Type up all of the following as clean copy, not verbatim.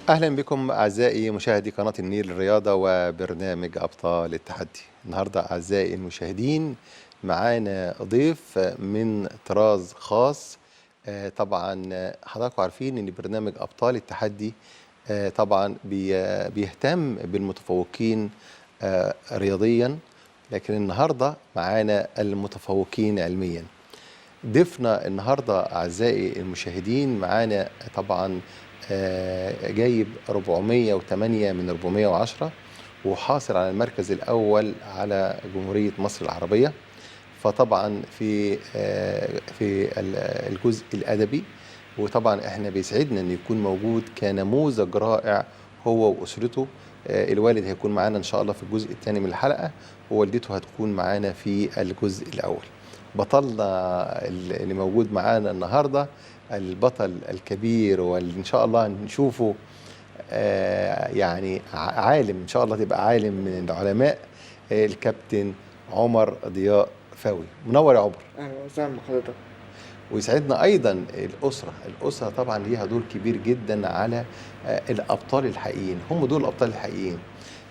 أهلا بكم أعزائي مشاهدي قناة النيل الرياضة وبرنامج أبطال التحدي. النهاردة أعزائي المشاهدين معانا ضيف من طراز خاص. طبعا حضراتكم عارفين أن برنامج أبطال التحدي طبعا بيهتم بالمتفوقين رياضيا، لكن النهاردة معانا المتفوقين علميا. ضيفنا النهارده اعزائي المشاهدين معانا طبعا جايب 408 من 410 وحاصل على المركز الاول على جمهوريه مصر العربيه. فطبعا في الجزء الادبي، وطبعا احنا بيسعدنا ان يكون موجود كنموذج رائع هو واسرته. الوالد هيكون معانا ان شاء الله في الجزء الثاني من الحلقه، ووالدته هتكون معانا في الجزء الاول. بطلنا اللي موجود معانا النهارده البطل الكبير، واللي ان شاء الله نشوفه يعني عالم، ان شاء الله تبقى عالم من العلماء، الكابتن عمر ضياء فاوي. منور يا عمر. اهلا وسهلا بحضرتك. ويسعدنا ايضا الاسره طبعا ليها دور كبير جدا على الابطال الحقيقيين. هم دول الابطال الحقيقيين.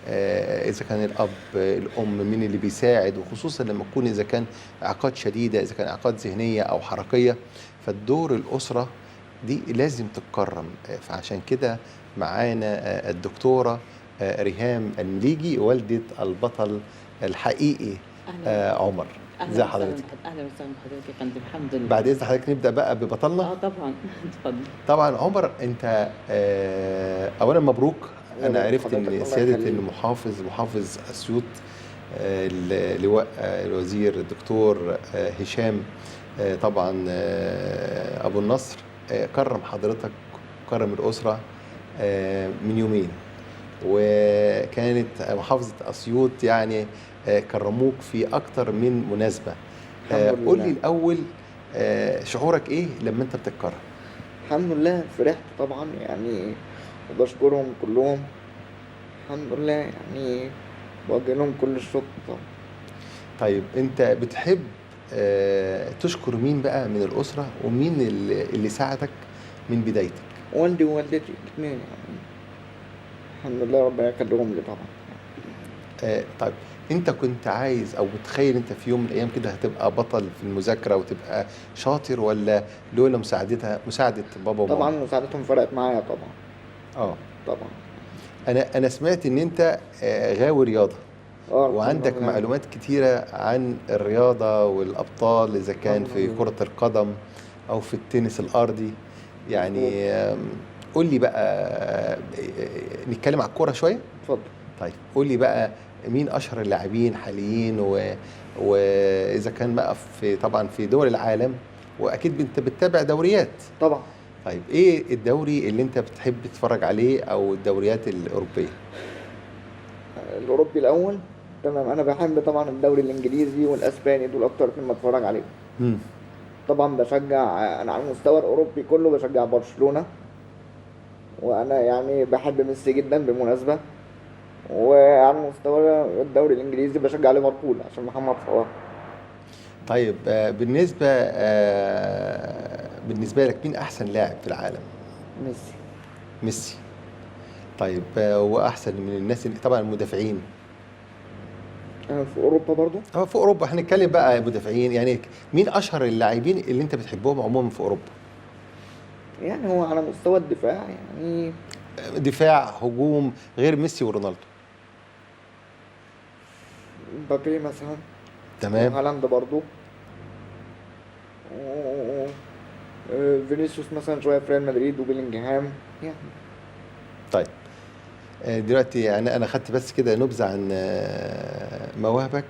اذا كان الاب الام مين اللي بيساعد، وخصوصا لما تكون اذا كان اعاقات شديده، اذا كان اعاقات ذهنيه او حركيه، فالدور الاسره دي لازم تتكرم. فعشان كده معانا الدكتوره ريهام المليجي، والده البطل الحقيقي عمر. ازي حضرتك؟ اهلا وسهلا بحضرتك يا فندم. الحمد لله. بعد اذن حضرتك نبدا بقى ببطلنا. طبعا اتفضل. طبعا عمر، انت اولا مبروك. انا عرفت ان سياده محافظ اسيوط اللواء الوزير الدكتور هشام طبعا ابو النصر كرم حضرتك، كرم الاسره من يومين، وكانت محافظه اسيوط يعني كرموك في اكتر من مناسبه. قول لي الاول شعورك ايه لما انت بتتكرم؟ الحمد لله فرحت طبعا يعني، وبشكرهم كلهم. الحمد لله يعني، بوجه لهم كل الشكر طبعا. طيب انت بتحب تشكر مين بقى من الاسره، ومين اللي ساعدك من بدايتك؟ والدي ووالدتي الاثنين يعني، الحمد لله ربنا يخليهم لي طبعا. طيب انت كنت عايز او متخيل انت في يوم من الايام كده هتبقى بطل في المذاكره وتبقى شاطر، ولا لولا مساعده بابا وماما؟ طبعا مساعدتهم فرقت معايا طبعا. طبعا. انا سمعت ان انت غاوي رياضه، وعندك معلومات كتيره عن الرياضه والابطال، اذا كان في كره القدم او في التنس الارضي. يعني قول لي بقى، نتكلم على الكوره شويه. اتفضل. طيب قول لي بقى مين اشهر اللاعبين حاليين، واذا كان بقى طبعا في دول العالم، واكيد انت بتتابع دوريات طبعا. طيب ايه الدوري اللي انت بتحب تتفرج عليه، او الدوريات الاوروبيه؟ الاوروبي الاول. تمام. انا بحب طبعا الدوري الانجليزي والاسباني، دول اكتر اتنين بتفرج عليهم. طبعا بشجع، انا على المستوى الاوروبي كله بشجع برشلونه، وانا يعني بحب ميسي جدا بالمناسبه. وعلى مستوى الدوري الانجليزي بشجع ليفربول عشان محمد صلاح. طيب بالنسبه لك مين احسن لاعب في العالم؟ ميسي. طيب واحسن من الناس اللي طبعا المدافعين في اوروبا برضو. في اوروبا هنتكلم بقى مدافعين، يعني مين اشهر اللاعبين اللي انت بتحبهم عموما في اوروبا؟ يعني هو على مستوى الدفاع يعني دفاع، هجوم، غير ميسي ورونالدو. مبابي مثلا. تمام. هالاند برضو. فينيسيوس مثلا شويه في ريال مدريد، وبيلينجهام يعني. طيب دلوقتي يعني انا خدت بس كده نبذه عن مواهبك،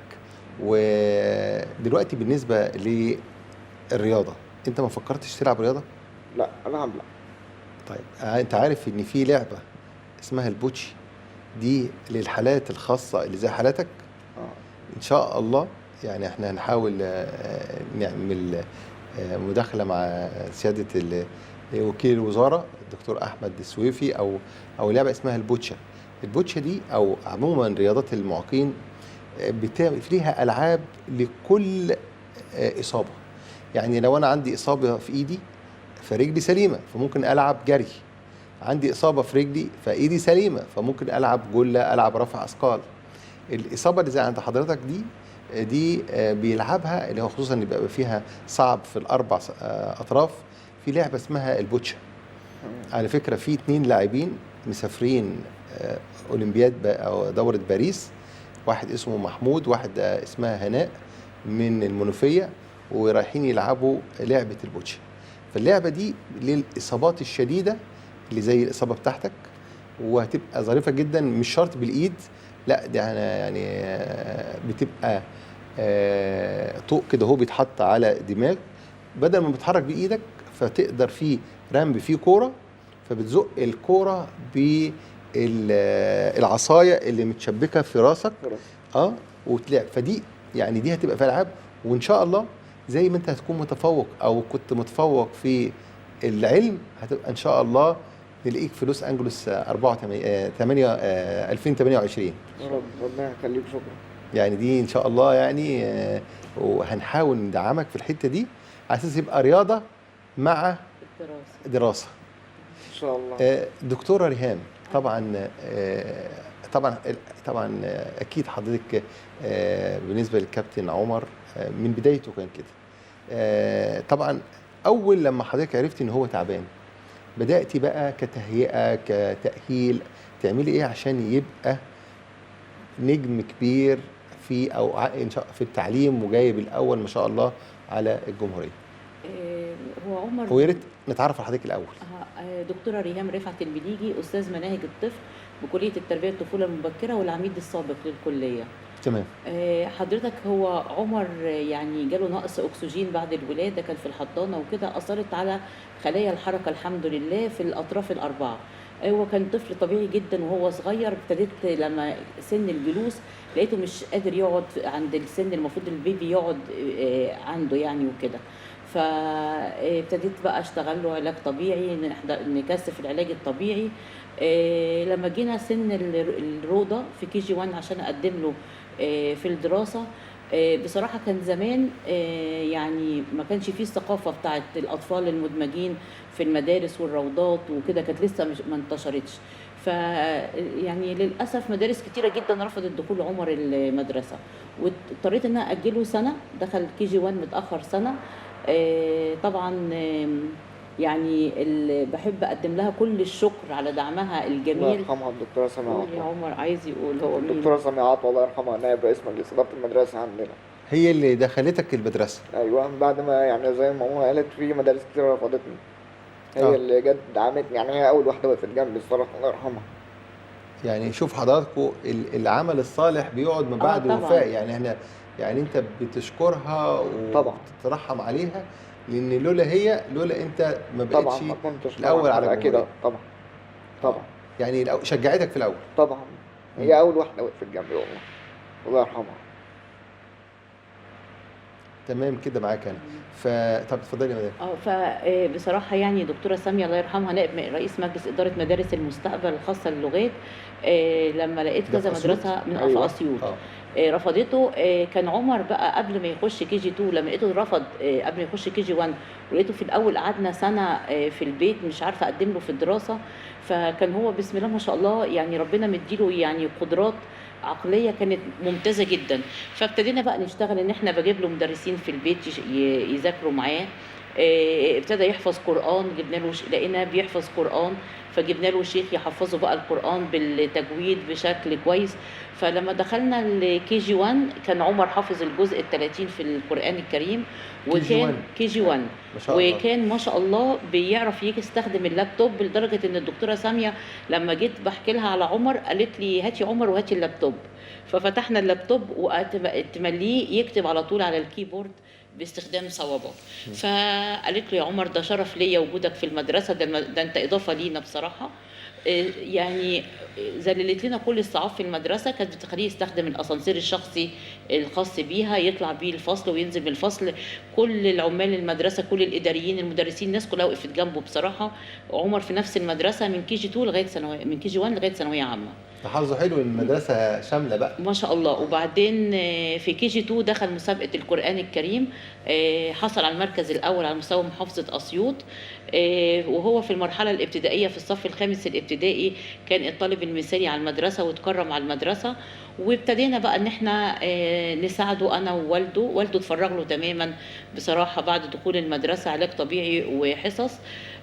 ودلوقتي بالنسبه للرياضه انت ما فكرتش تلعب رياضه؟ لا العب لا. طيب انت عارف ان في لعبه اسمها البوتشي، دي للحالات الخاصه اللي زي حالتك. ان شاء الله يعني احنا هنحاول نعمل مداخله مع سياده وكيل الوزاره الدكتور احمد السويفي، او لعبه اسمها البوتشا. البوتشا دي او عموما رياضات المعاقين فيها العاب لكل اصابه. يعني لو انا عندي اصابه في ايدي فرجلي سليمه، فممكن العب جري. عندي اصابه في رجلي فايدي سليمه، فممكن العب جله، العب رفع اثقال. الاصابه اللي زي عند حضرتك دي بيلعبها، اللي هو خصوصا اللي بيبقى فيها صعب في الاربع اطراف، في لعبه اسمها البوتشا. على فكره في 2 لاعبين مسافرين اولمبياد او دوره باريس، واحد اسمه محمود، واحد اسمها هناء من المنوفيه، ورايحين يلعبوا لعبه البوتشا. فاللعبه دي للاصابات الشديده اللي زي الاصابه بتاعتك، وهتبقى ظريفه جدا، مش شرط بالايد، لا ده يعني بتبقى طوق كده هو بيتحط على دماغ، بدل ما بتحرك بايدك فتقدر فيه رمب فيه كوره، فبتزق الكوره بالعصايه اللي متشبكه في راسك وتلعب. فدي يعني دي هتبقى في العاب، وان شاء الله زي ما انت هتكون متفوق او كنت متفوق في العلم، هتبقى ان شاء الله نلاقيك في لوس انجلوس 2028. ربنا يخليك، شكرا. يعني دي ان شاء الله يعني، وهنحاول ندعمك في الحته دي على اساس يبقى رياضه مع دراسه ان شاء الله. دكتوره ريهام، طبعا طبعا اكيد حضرتك بالنسبه للكابتن عمر من بدايته كان كده. طبعا اول لما حضرتك عرفتي ان هو تعبان، بداتي بقى كتهيئه كتاهيل تعملي ايه عشان يبقى نجم كبير في او في التعليم وجايب الاول ما شاء الله على الجمهوريه؟ هو عمر، ويا ريت نتعرف على حضرتك الاول. دكتوره ريهام رفعت المليجي، استاذ مناهج الطفل بكليه التربيه الطفوله المبكره والعميد السابق للكليه. تمام. حضرتك هو عمر يعني جاله نقص اكسجين بعد الولاده، كان في الحضانه وكده، اثرت على خلايا الحركه الحمد لله في الاطراف الاربعه. هو كان طفل طبيعي جدا وهو صغير، ابتديت لما سن الجلوس لقيته مش قادر يقعد عند السن المفروض البيبي يقعد عنده يعني وكده، فابتديت بقى اشتغل له علاج طبيعي، نكثف العلاج الطبيعي. لما جينا سن الروضه في كي جي 1 عشان اقدم له في الدراسه، بصراحه كان زمان يعني ما كانش فيه الثقافه بتاعت الاطفال المدمجين في المدارس والروضات وكده، كانت لسه ما انتشرتش. ف يعني للاسف مدارس كتيره جدا رفضت دخول عمر المدرسه، واضطريت ان انا اجله سنه، دخل كي جي 1 متاخر سنه. طبعا يعني بحب اقدم لها كل الشكر على دعمها الجميل. الله يرحمها الدكتوره ساميه عطوه. يا عمر عايز يقول هو مين؟ الدكتوره ساميه عطوه الله يرحمها، نائب رئيس مجلس اداره المدرسه عندنا. هي اللي دخلتك المدرسه؟ ايوه، بعد ما يعني زي ما ماما قالت في مدارس كتير رفضتني، هي اللي جت دعمتني، يعني هي اول واحده وقفت جنبي الصراحه، الله يرحمها. يعني شوف حضراتكم العمل الصالح بيقعد من بعد الوفاه، يعني احنا يعني انت بتشكرها وتترحم عليها، لان لولا انت ما بقتش طبعا ما كنتش الاول على اكيد. طبعا يعني شجعتك في الاول. طبعا هي اول واحده وقفت جنبي والله، الله يرحمها. تمام كده معاك انا. طب اتفضلي يا مدام. فبصراحه يعني دكتوره ساميه الله يرحمها نائب رئيس مجلس اداره مدارس المستقبل الخاصه للغات، لما لقيت كذا مدرسه من في اسيوط رفضته. كان عمر بقى قبل ما يخش كي جي 2، لما لقيته رفض قبل ما يخش كي جي 1، ولقيته في الاول قعدنا سنه في البيت مش عارفه اقدم له في الدراسه. فكان هو بسم الله ما شاء الله يعني ربنا مديله يعني قدرات عقليه كانت ممتازه جدا. فابتدينا بقى نشتغل ان احنا بجيب له مدرسين في البيت يذاكروا معاه. ابتدى يحفظ قران، جبنا له لقينا بيحفظ قران، فجبنا له شيخ يحفظه بقى القران بالتجويد بشكل كويس. فلما دخلنا الكي جي 1 كان عمر حافظ الجزء ال30 في القران الكريم، وكان كي جي 1 وكان ما شاء الله بيعرف يستخدم اللابتوب، لدرجه ان الدكتوره ساميه لما جيت بحكي لها على عمر قالت لي هاتي عمر وهاتي اللابتوب. ففتحنا اللابتوب وتمليه يكتب على طول على الكيبورد باستخدام صوابعه. فقالت له يا عمر ده شرف ليا وجودك في المدرسه، ده انت اضافه لينا بصراحه. يعني ذللت لنا كل الصعاب في المدرسه، كانت بتخليه يستخدم الاسانسير الشخصي الخاص بيها، يطلع بيه الفصل وينزل من الفصل. كل العمال المدرسه، كل الاداريين المدرسين، الناس كلها وقفت جنبه بصراحه. عمر في نفس المدرسه من كي جي 2 لغايه ثانويه، من كي جي 1 لغايه ثانويه عامه. تحافظوا حلو، المدرسة شاملة بقى. ما شاء الله. وبعدين في كي جي 2 دخل مسابقة القرآن الكريم، حصل على المركز الأول على مستوى محافظة أسيوط. وهو في المرحلة الابتدائية في الصف الخامس الابتدائي كان الطالب المثالي على المدرسة واتكرم على المدرسة. وابتدينا بقى ان احنا نساعده انا ووالده. والده اتفرغ له تماما بصراحة بعد دخول المدرسة، علاج طبيعي وحصص.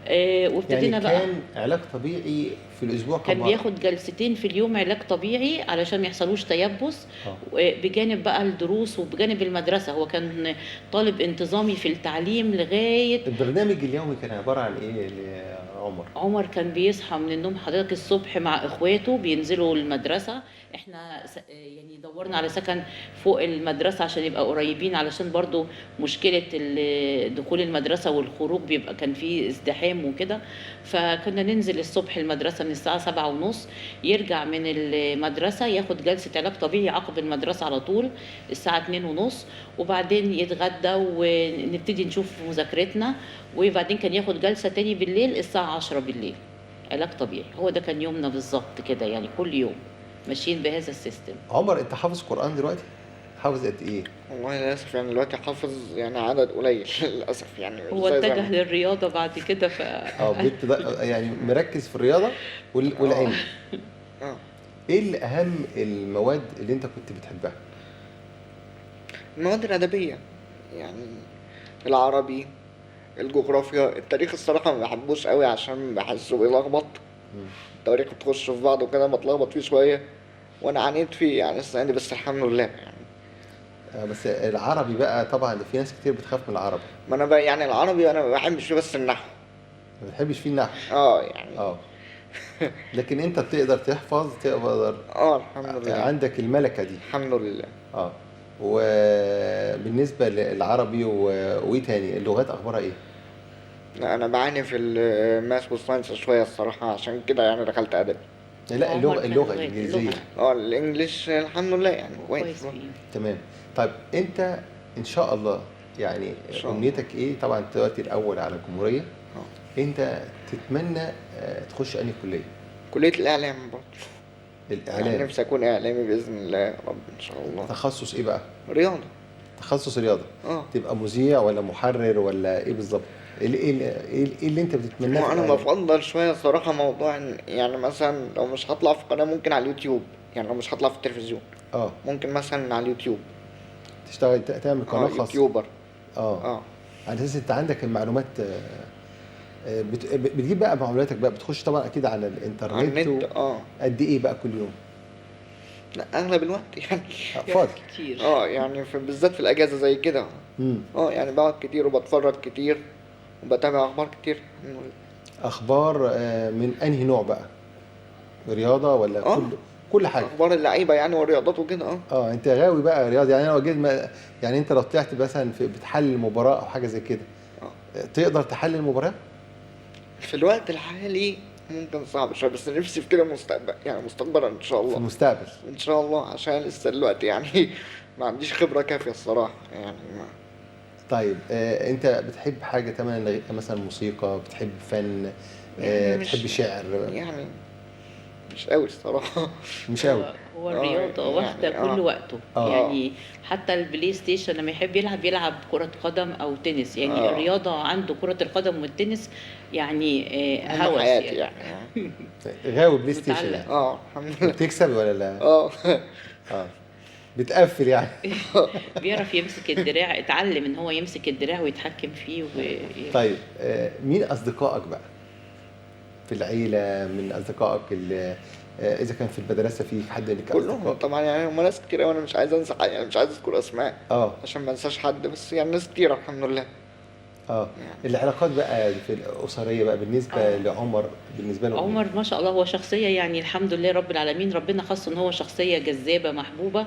وابتدينا يعني بقى كان علاج طبيعي في الأسبوع كم كان مرة؟ بياخد جلستين في اليوم علاج طبيعي علشان ما يحصلوش تيبس، بجانب بقى الدروس وبجانب المدرسة. هو كان طالب انتظامي في التعليم لغاية. البرنامج اليومي كان عبارة عن إيه لعمر؟ عمر كان بيصحى من النوم حضرتك الصبح مع اخواته بينزلوا المدرسة. احنا يعني دورنا على سكن فوق المدرسة عشان يبقى قريبين، علشان برضو مشكلة دخول المدرسة والخروج بيبقى كان فيه ازدحام وكده. فكنا ننزل الصبح المدرسة من الساعة 7:30، يرجع من المدرسة ياخد جلسة علاج طبيعي عقب المدرسة على طول الساعة 2:30، وبعدين يتغدى ونبتدي نشوف مذاكرتنا. وبعدين كان ياخد جلسة تاني بالليل الساعة 10 بالليل علاج طبيعي. هو ده كان يومنا بالظبط كده، يعني كل يوم ماشيين بهذا السيستم. عمر أنت حافظ قرآن دلوقتي؟ حافظ قد إيه؟ والله للأسف يعني دلوقتي حافظ يعني عدد قليل للأسف يعني مش هو زي اتجه زمان. للرياضة بعد كده يعني مركز في الرياضة والعلم. اه إيه الأهم المواد اللي أنت كنت بتحبها؟ المواد الأدبية يعني العربي، الجغرافيا، التاريخ الصراحة ما بحبوش قوي عشان بحسه بيلخبط. التواريخ بتخش في بعض وكده بتلخبط فيه شوية، وأنا عانيت فيه يعني السنة دي، بس الحمد لله يعني. بس العربي بقى طبعا في ناس كتير بتخاف من العربي. ما أنا بقى يعني العربي أنا ما بحبش فيه بس النحو. ما بتحبش فيه النحو. يعني لكن انت تقدر تحفظ، تقدر الحمد لله. عندك الملكة دي. الحمد لله. وبالنسبة للعربي وايه تاني اللغات اخبارها ايه؟ لا أنا بعاني في الماس والساينس شوية الصراحة، عشان كده يعني دخلت أدبي. لا عمر كان اللغة لغات، الانجليزية. الإنجليش الحمد لله يعني كويس كويس. فيه. تمام. طيب انت ان شاء الله يعني إن شاء الله. امنيتك ايه؟ طبعا انت دلوقتي الاول على الجمهورية. انت تتمنى تخش انهي كلية؟ كلية الإعلام برضه. يعني الاعلام. نفسي أكون إعلامي بإذن الله يا رب إن شاء الله. تخصص ايه بقى؟ رياضة. تخصص رياضة. تبقى مذيع ولا محرر ولا ايه بالظبط؟ ايه اللي انت بتتمناه في وأنا الإعلام؟ بفضل شوية صراحة موضوع يعني مثلا لو مش هطلع في قناة ممكن على اليوتيوب، يعني لو مش هطلع في التلفزيون ممكن مثلا على اليوتيوب تشتغل تعمل قناة خاصة. يوتيوبر. على اساس انت عندك المعلومات. بتجيب بقى معلوماتك بقى، بتخش طبعا اكيد على الانترنت. على النت. قد ايه بقى كل يوم؟ لا اغلب الوقت يعني فاضي كتير. يعني بالذات في الاجازه زي كده. يعني بقعد كتير وبتفرج كتير وبتابع اخبار كتير. اخبار من انهي نوع بقى؟ رياضه ولا كل حاجه؟ اخبار اللعيبه يعني والرياضات وكده. انت غاوي بقى رياضه يعني. انا وجد يعني انت لو طلعت مثلا بتحلل مباراه او حاجه زي كده تقدر تحلل المباراه؟ في الوقت الحالي ممكن صعب شويه، بس نفسي في كده مستقبل يعني مستقبلا ان شاء الله. في المستقبل ان شاء الله، عشان لسه الوقت يعني ما عنديش خبره كافيه الصراحه يعني طيب انت بتحب حاجه تمام مثلا موسيقى، بتحب فن، يعني بتحب شعر؟ يعني مش قوي الصراحه. مش قوي. هو الرياضة واخدة كل وقته. يعني حتى البلاي ستيشن لما يحب يلعب كرة قدم أو تنس. يعني الرياضة عنده كرة القدم والتنس يعني هوس يعني. غاوي بلاي ستيشن يعني. الحمد لله. بتكسب ولا لا؟ بتقفل يعني. بيعرف يمسك الدراع، اتعلم ان هو يمسك الدراع ويتحكم فيه طيب مين أصدقائك بقى في العيلة؟ من أصدقائك اللي إذا كان في المدرسة في حد لك كلهم أصدقاء؟ طبعا يعني هم ناس كتير وانا مش عايز انسى يعني مش عايز اذكر اسماء عشان ما انساش حد، بس يعني ناس كتير الحمد لله. يعني. العلاقات بقى في الأسرية بقى بالنسبة لعمر، بالنسبة له عمر ما شاء الله هو شخصية يعني الحمد لله رب العالمين، ربنا خصه ان هو شخصية جذابة محبوبة.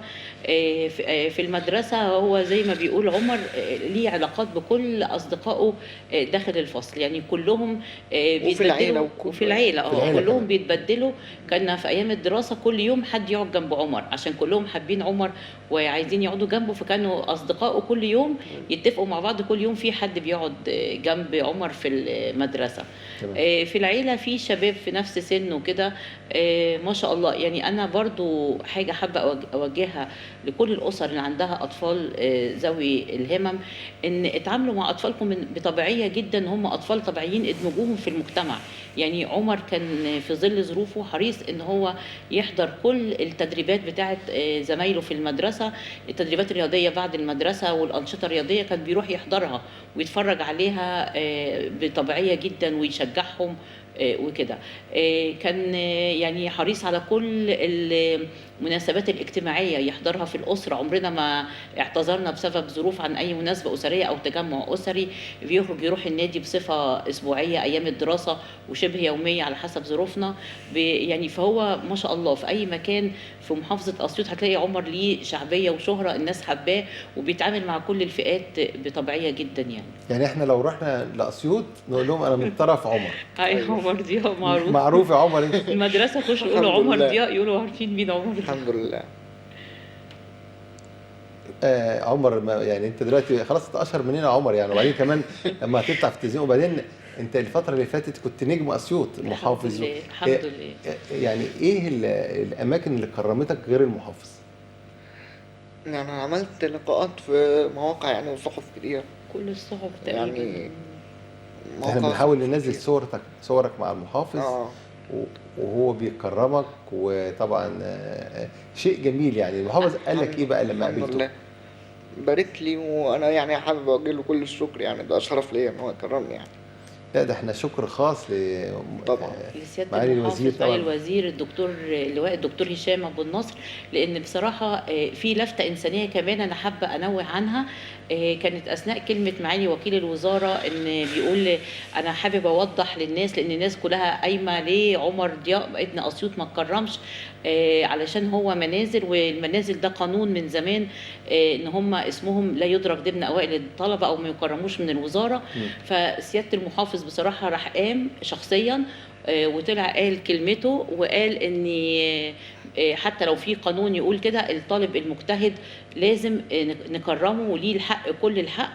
في المدرسة هو زي ما بيقول عمر ليه علاقات بكل أصدقائه داخل الفصل، يعني كلهم بيتبدلوا. وفي العيلة كلهم بيتبدلوا. كنا في أيام الدراسة كل يوم حد يقعد جنب عمر عشان كلهم حابين عمر وعايزين يقعدوا جنبه، فكانوا أصدقائه كل يوم يتفقوا مع بعض كل يوم في حد بيقعد يقعد جنب عمر في المدرسه. تمام. في العيله في شباب في نفس سنه كده، ما شاء الله. يعني انا برضو حاجه حابه اوجهها لكل الاسر اللي عندها اطفال ذوي الهمم، ان اتعاملوا مع اطفالكم بطبيعيه جدا، هم اطفال طبيعيين، ادمجوهم في المجتمع. يعني عمر كان في ظل ظروفه حريص ان هو يحضر كل التدريبات بتاعه زمايله في المدرسه، التدريبات الرياضيه بعد المدرسه والانشطه الرياضيه كان بيروح يحضرها ويتفرج عليها بطبيعيه جدا ويشجعهم وكده. كان يعني حريص على كل المناسبات الاجتماعية يحضرها في الأسرة. عمرنا ما اعتذرنا بسبب ظروف عن أي مناسبة أسرية أو تجمع أسري. بيخرج يروح النادي بصفة أسبوعية أيام الدراسة وشبه يومية على حسب ظروفنا. يعني فهو ما شاء الله في أي مكان في محافظة أسيوط هتلاقي عمر ليه شعبية وشهرة، الناس حباه وبيتعامل مع كل الفئات بطبيعية جدا يعني. يعني احنا لو رحنا لأسيوط نقول لهم أنا من طرف عمر. أي عمر ضياء معروف. معروف يا عمر. المدرسة يخشوا يقولوا الحمد عمر لله. ضياء، يقولوا عارفين مين عمر ضياء. الحمد لله. عمر، يعني انت دلوقتي خلاص اتقشر مننا عمر يعني، وبعدين كمان لما هتطلع في التلفزيون، وبعدين انت الفتره اللي فاتت كنت نجم اسيوط محافظ. الحمد لله الحمد لله. يعني ايه الاماكن اللي كرمتك غير المحافظ؟ يعني أنا عملت لقاءات في مواقع يعني وصحف كتير، كل الصحف تقريبا. يعني احنا مواقع بنحاول صحف ننزل كتير. صورك مع المحافظ اه وهو بيكرمك، وطبعا شيء جميل. يعني المحافظ قال لك ايه بقى لما الحمد قابلته؟ لله، بارك لي، وانا يعني حابب اوجه له كل الشكر، يعني ده شرف ليا ان هو يكرمني يعني. لا ده احنا شكر خاص طبعا. لسياده معالي الوزير المحافظ، معالي طبعا. الوزير الدكتور اللواء الدكتور هشام ابو النصر. لان بصراحه في لفته انسانيه كمان انا حابه انوه عنها. كانت اثناء كلمه معالي وكيل الوزاره ان بيقول انا حابب اوضح للناس، لان الناس كلها قايمه ليه عمر ضياء ابن اسيوط ما اتكرمش، علشان هو منازل، والمنازل ده قانون من زمان ان هم اسمهم لا يدرج ضمن اوائل الطلبه او ما يكرموش من الوزاره. فسياده المحافظ بصراحه راح قام شخصيا وطلع قال كلمته، وقال ان حتى لو في قانون يقول كده الطالب المجتهد لازم نكرمه وليه الحق كل الحق.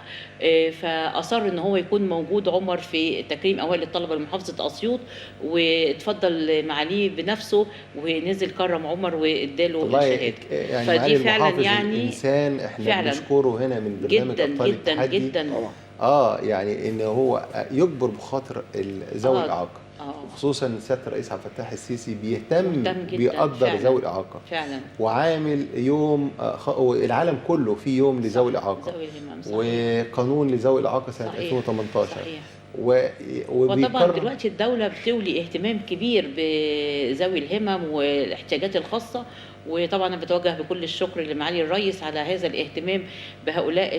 فاصر ان هو يكون موجود عمر في تكريم اوائل الطلبه لمحافظه اسيوط، واتفضل معاليه بنفسه ونزل كرم عمر واداله والله الشهاده. يعني فدي معالي فعلا المحافظ يعني الانسان احنا فعلا بنشكره هنا من برنامج جدا ابطال جدا التحدي. جدا. طبعا. يعني ان هو يجبر بخاطر ذوي آه. الاعاقه، اه خصوصا سياده الرئيس عبد الفتاح السيسي بيهتم مهتم جدا بيقدر فعلا ذوي الاعاقه، فعلا. وعامل يوم العالم كله في يوم لذوي الاعاقه، ذوي الهمم صحيح. وقانون لذوي الاعاقه سنه صحيح 2018. صحيح. وطبعا وبيكرم. دلوقتي الدولة بتولي اهتمام كبير بذوي الهمم والاحتياجات الخاصة، وطبعا انا بتوجه بكل الشكر لمعالي الرئيس على هذا الاهتمام بهؤلاء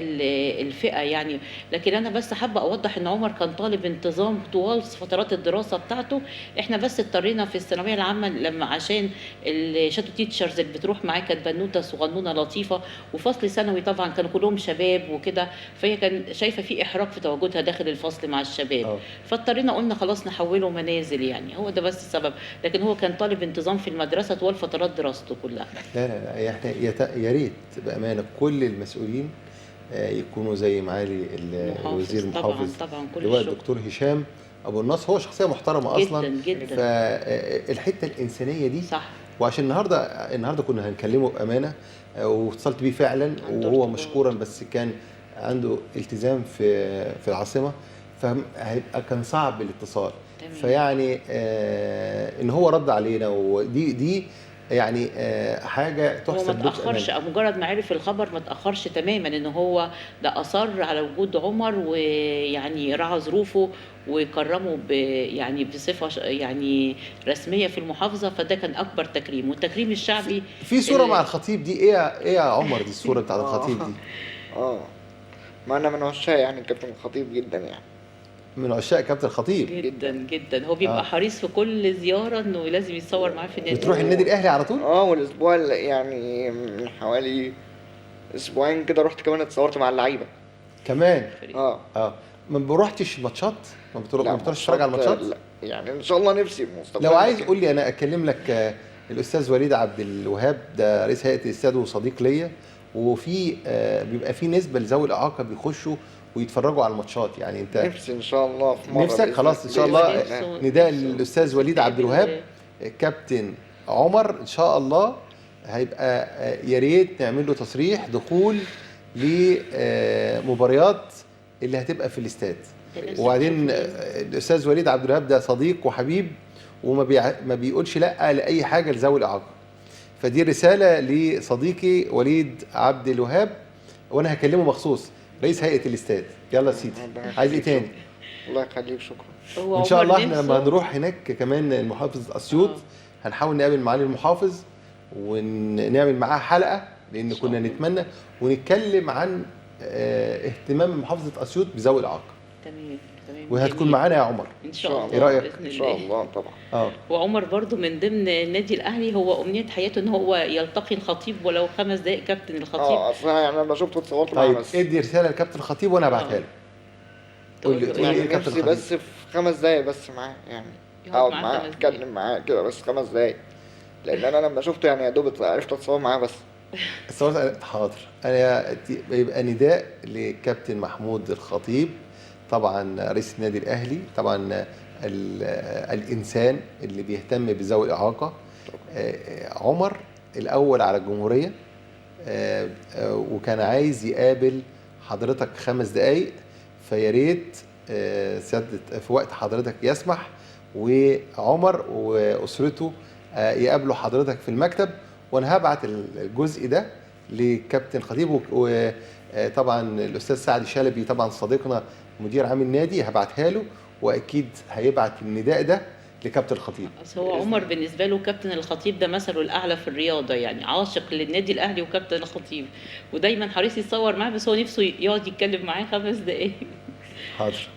الفئة يعني. لكن انا بس حابة اوضح ان عمر كان طالب انتظام طوال فترات الدراسة بتاعته. احنا بس اضطرينا في الثانوية العامة لما عشان الشاتو تيتشرز اللي بتروح معاه كانت بنوتة صغنونة لطيفة، وفصل ثانوي طبعا كانوا كلهم شباب وكده، فهي كان شايفة في احراج في تواجدها داخل الفصل مع الشباب. فاضطرينا قلنا خلاص نحوله منازل، يعني هو ده بس السبب. لكن هو كان طالب انتظام في المدرسة طوال فترات دراسته كلها. لا احنا يا ريت بامانه كل المسؤولين يكونوا زي معالي الوزير المحافظ طبعا كل اللي هو الشكر. الدكتور هشام ابو النصر. هو شخصيه محترمه اصلا جدا جدا. فالحته الانسانيه دي صح. وعشان النهارده كنا هنكلمه بامانه، واتصلت بيه فعلا وهو مشكورا، بس كان عنده التزام في العاصمه، فهيبقى كان صعب الاتصال. تمام. فيعني ان هو رد علينا، ودي يعني حاجه هو ما تحسب له تاخرش، بأمانة. مجرد ما عرف الخبر ما تاخرش تماما، ان هو ده اصر على وجود عمر، ويعني راعى ظروفه وكرمه يعني بصفه يعني رسميه في المحافظه. فده كان اكبر تكريم، والتكريم الشعبي. في صوره مع الخطيب دي ايه يا عمر؟ دي الصوره بتاعت الخطيب دي. ما انا من عشاق يعني كابتن الخطيب جدا يعني. من عشاق كابتن الخطيب جدا جدا. هو بيبقى حريص في كل زياره انه لازم يتصور معاه في النادي. بتروح النادي الاهلي على طول؟ والاسبوع يعني من حوالي اسبوعين كده رحت كمان اتصورت مع اللعيبه كمان. اه ما رحتش ماتشات؟ ما بتروحش تتفرج على الماتشات؟ لا يعني ان شاء الله نفسي مستقبلا. لو عايز قول لي، انا اكلم لك الاستاذ وليد عبد الوهاب، ده رئيس هيئه الاستاد وصديق ليا، وفي بيبقى في نسبه لذوي الاعاقه بيخشوا ويتفرجوا على الماتشات. يعني انت نفسي ان شاء الله في مره نفسك بإذن- خلاص ان شاء بإذن الله نفسه- نداء نفسه الاستاذ وليد عبد الوهاب نتقابل. كابتن عمر ان شاء الله هيبقى يا ريت نعمل له تصريح دخول لمباريات اللي هتبقى في الاستاد. وبعدين الاستاذ وليد عبد الوهاب ده صديق وحبيب وما ما بيقولش لا لاي حاجه لذوي الاعاقه. فدي رساله لصديقي وليد عبد الوهاب، وانا هكلمه مخصوص رئيس هيئه الاستاد. يلا يا سيدي، عايز ايه تاني؟ الله يخليك، شكرا. هو وان شاء عمر الله احنا لما نفسه- نروح هناك كمان المحافظ اسيوط هنحاول نقابل معالي المحافظ ونعمل معاه حلقه، لان كنا نتمنى ونتكلم عن اهتمام محافظه اسيوط بذوي الاعاقه، تمام تمام، وهتكون جميل. معانا يا عمر. ان شاء الله. إيه رأيك؟ بإذن ان شاء الله. الله طبعا. وعمر برضو من ضمن النادي الاهلي هو امنيه حياته ان هو يلتقي الخطيب ولو 5 دقائق، كابتن الخطيب. اصل أنا يعني انا شفته اتصورت معاه طيب بس. ادي رساله لكابتن الخطيب وانا هبعتها له. قول لي تقول له تقول لي يعني ايه كابتن نفسي الخطيب؟ بس في 5 دقايق بس معاه، يعني يقعد اقعد معاه معاه 5 دقايق. اتكلم معاه كده بس 5 دقايق، لان انا لما شفته يعني يا دوب عرفت اتصور معاه بس. حاضر. انا يبقى نداء لكابتن محمود الخطيب، طبعا رئيس النادي الاهلي، طبعا الانسان اللي بيهتم بذوي الاعاقه. عمر الاول على الجمهوريه، وكان عايز يقابل حضرتك 5 دقايق، فيا ريت سيادة في وقت حضرتك يسمح وعمر واسرته يقابلوا حضرتك في المكتب، وانا هبعت الجزء ده لكابتن خطيب. وطبعا الاستاذ سعد شلبي طبعا صديقنا مدير عام النادي هبعتها له، واكيد هيبعت النداء ده لكابتن الخطيب. بس هو عمر بالنسبه له كابتن الخطيب ده مثله الاعلى في الرياضه، يعني عاشق للنادي الاهلي وكابتن الخطيب، ودايما حريص يتصور معاه، بس هو نفسه يقعد يتكلم معاه 5 دقائق. حاضر.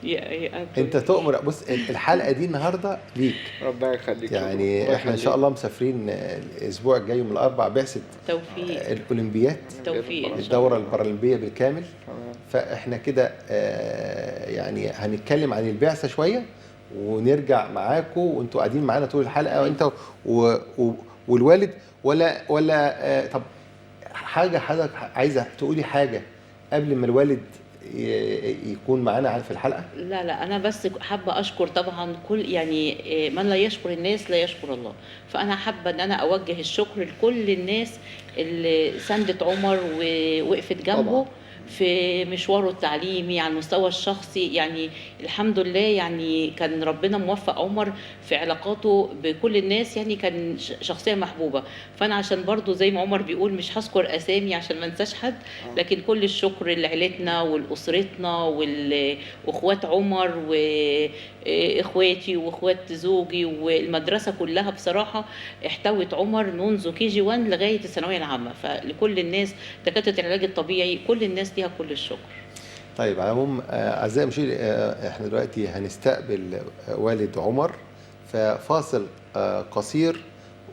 انت تؤمر. بص الحلقه دي النهارده ليك، ربنا يخليك. يعني الله احنا ان شاء يخليك. الله مسافرين الاسبوع الجاي من الاربع بعثه توفيق الاولمبيات، توفيق إن شاء الدوره الله. البارالمبيه بالكامل. تمام. فاحنا كده يعني هنتكلم عن البعثه شويه ونرجع معاكم وانتوا قاعدين معانا طول الحلقه، وانت والوالد. ولا طب حاجه حضرتك عايزه تقولي حاجه قبل ما الوالد يكون معانا في الحلقه؟ لا لا، انا بس حابه اشكر طبعا كل، يعني من لا يشكر الناس لا يشكر الله. فانا حابه ان انا اوجه الشكر لكل الناس اللي ساندت عمر ووقفت جنبه طبعا. في مشواره التعليمي على المستوى الشخصي. يعني الحمد لله، يعني كان ربنا موفق عمر في علاقاته بكل الناس، يعني كان شخصية محبوبة. فأنا عشان برضو زي ما عمر بيقول مش هذكر أسامي عشان ما انساش حد، لكن كل الشكر لعيلتنا ولأسرتنا وإخوات عمر وإخواتي وإخوات زوجي والمدرسة كلها. بصراحة احتوت عمر منذ KG1 لغاية الثانوية العامة. فلكل الناس، دكاترة العلاج الطبيعي، كل الناس ليها كل الشكر. طيب على العموم اعزائي المشاهدين، احنا دلوقتي هنستقبل والد عمر، ففاصل قصير.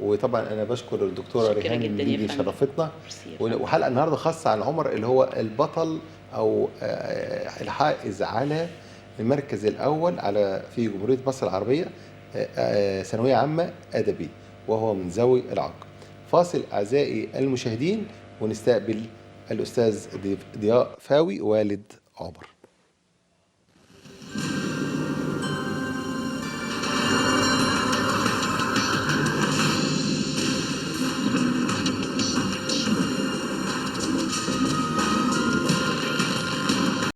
وطبعا انا بشكر الدكتوره ريهام اللي شرفتنا، وحلقه النهارده خاصه عن عمر اللي هو البطل او الحائز على المركز الاول في جمهوريه مصر العربيه ثانويه عامه ادبي، وهو من ذوي الاعاقه. فاصل اعزائي المشاهدين ونستقبل الأستاذ ضياء فاوي والد عمر.